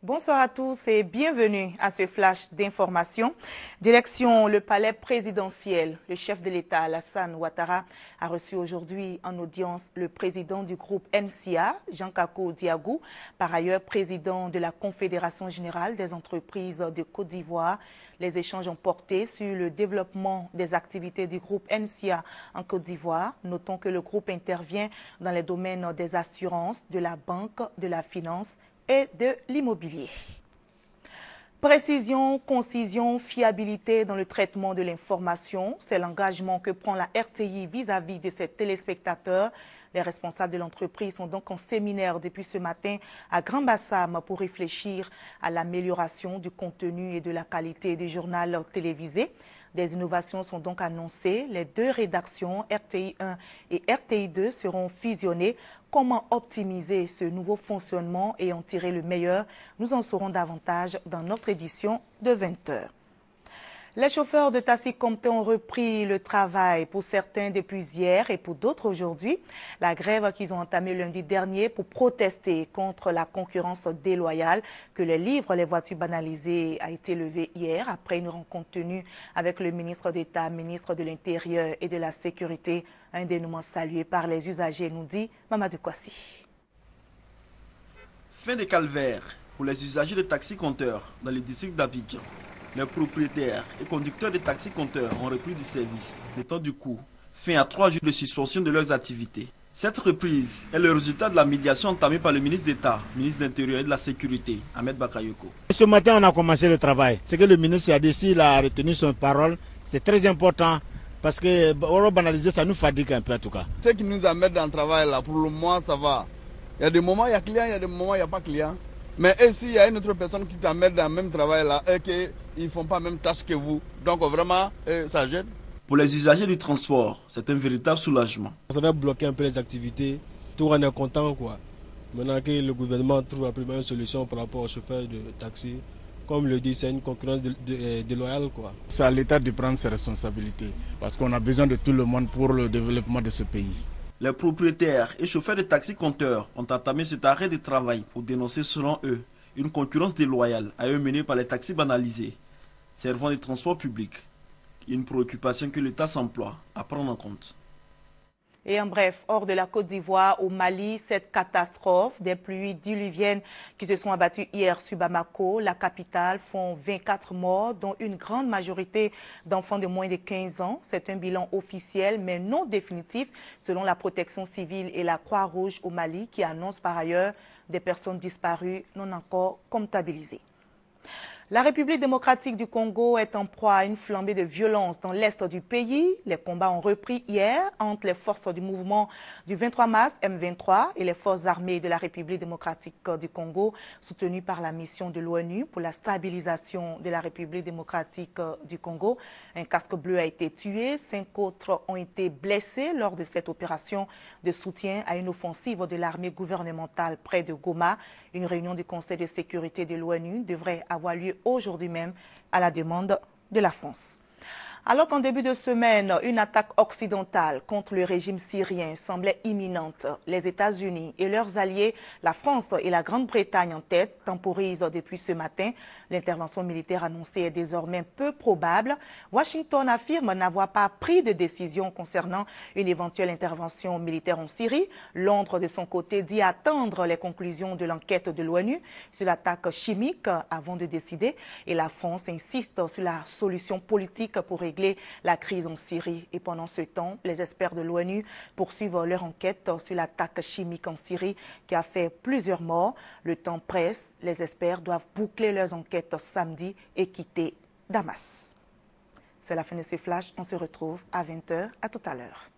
Bonsoir à tous et bienvenue à ce flash d'information. Direction le palais présidentiel. Le chef de l'État, Alassane Ouattara, a reçu aujourd'hui en audience le président du groupe NCA, Jean-Kako Diagou, par ailleurs président de la Confédération générale des entreprises de Côte d'Ivoire. Les échanges ont porté sur le développement des activités du groupe NCA en Côte d'Ivoire. Notons que le groupe intervient dans les domaines des assurances, de la banque, de la finance et de l'immobilier. Précision, concision, fiabilité dans le traitement de l'information, c'est l'engagement que prend la RTI vis-à-vis de ses téléspectateurs. Les responsables de l'entreprise sont donc en séminaire depuis ce matin à Grand Bassam pour réfléchir à l'amélioration du contenu et de la qualité du journal télévisé. Des innovations sont donc annoncées. Les deux rédactions, RTI 1 et RTI 2, seront fusionnées. Comment optimiser ce nouveau fonctionnement et en tirer le meilleur? Nous en saurons davantage dans notre édition de 20h. Les chauffeurs de taxi Compton ont repris le travail, pour certains depuis hier et pour d'autres aujourd'hui. La grève qu'ils ont entamée lundi dernier pour protester contre la concurrence déloyale que les livres les voitures banalisées a été levée hier après une rencontre tenue avec le ministre d'État, ministre de l'Intérieur et de la Sécurité. Un dénouement salué par les usagers, nous dit Mamadou Kwasi. Fin de calvaire pour les usagers de taxi compteurs dans le district d'Abidjan. Les propriétaires et conducteurs de taxi-compteurs ont repris du service, mettant du coup fin à 3 jours de suspension de leurs activités. Cette reprise est le résultat de la médiation entamée par le ministre d'État, ministre de l'Intérieur et de la Sécurité, Ahmed Bakayoko. Ce matin, on a commencé le travail. Ce que le ministre a dit, s'il a retenu son parole, c'est très important parce que banaliser, ça nous fatigue un peu en tout cas. Ce qui nous amène dans le travail là, pour le moment, ça va. Il y a des moments, il y a client, il y a des moments, il n'y a pas client. Mais ici, il y a une autre personne qui t'amène dans le même travail là et qu'ils ne font pas la même tâche que vous. Donc vraiment, ça gêne. Pour les usagers du transport, c'est un véritable soulagement. Ça va bloquer un peu les activités. Tout le monde est content, quoi. Maintenant que le gouvernement trouve la première solution par rapport aux chauffeurs de taxi, comme le dit, c'est une concurrence déloyale, quoi. C'est à l'État de prendre ses responsabilités parce qu'on a besoin de tout le monde pour le développement de ce pays. Les propriétaires et chauffeurs de taxi-compteurs ont entamé cet arrêt de travail pour dénoncer, selon eux, une concurrence déloyale à eux menée par les taxis banalisés, servant les transports publics. Une préoccupation que l'État s'emploie à prendre en compte. Et en bref, hors de la Côte d'Ivoire, au Mali, cette catastrophe des pluies diluviennes qui se sont abattues hier sur Bamako, la capitale, font 24 morts, dont une grande majorité d'enfants de moins de 15 ans. C'est un bilan officiel, mais non définitif, selon la protection civile et la Croix-Rouge au Mali, qui annonce par ailleurs des personnes disparues non encore comptabilisées. La République démocratique du Congo est en proie à une flambée de violence dans l'est du pays. Les combats ont repris hier entre les forces du mouvement du 23 mars M23 et les forces armées de la République démocratique du Congo, soutenues par la mission de l'ONU pour la stabilisation de la République démocratique du Congo. Un casque bleu a été tué, 5 autres ont été blessés lors de cette opération de soutien à une offensive de l'armée gouvernementale près de Goma. Une réunion du Conseil de sécurité de l'ONU devrait avoir lieu aujourd'hui même à la demande de la France. Alors qu'en début de semaine, une attaque occidentale contre le régime syrien semblait imminente, les États-Unis et leurs alliés, la France et la Grande-Bretagne en tête, temporisent depuis ce matin. L'intervention militaire annoncée est désormais peu probable. Washington affirme n'avoir pas pris de décision concernant une éventuelle intervention militaire en Syrie. Londres, de son côté, dit attendre les conclusions de l'enquête de l'ONU sur l'attaque chimique avant de décider. Et la France insiste sur la solution politique pour régler la crise en Syrie. Et pendant ce temps, les experts de l'ONU poursuivent leur enquête sur l'attaque chimique en Syrie qui a fait plusieurs morts. Le temps presse. Les experts doivent boucler leurs enquêtes samedi et quitter Damas. C'est la fin de ce flash. On se retrouve à 20h. À tout à l'heure.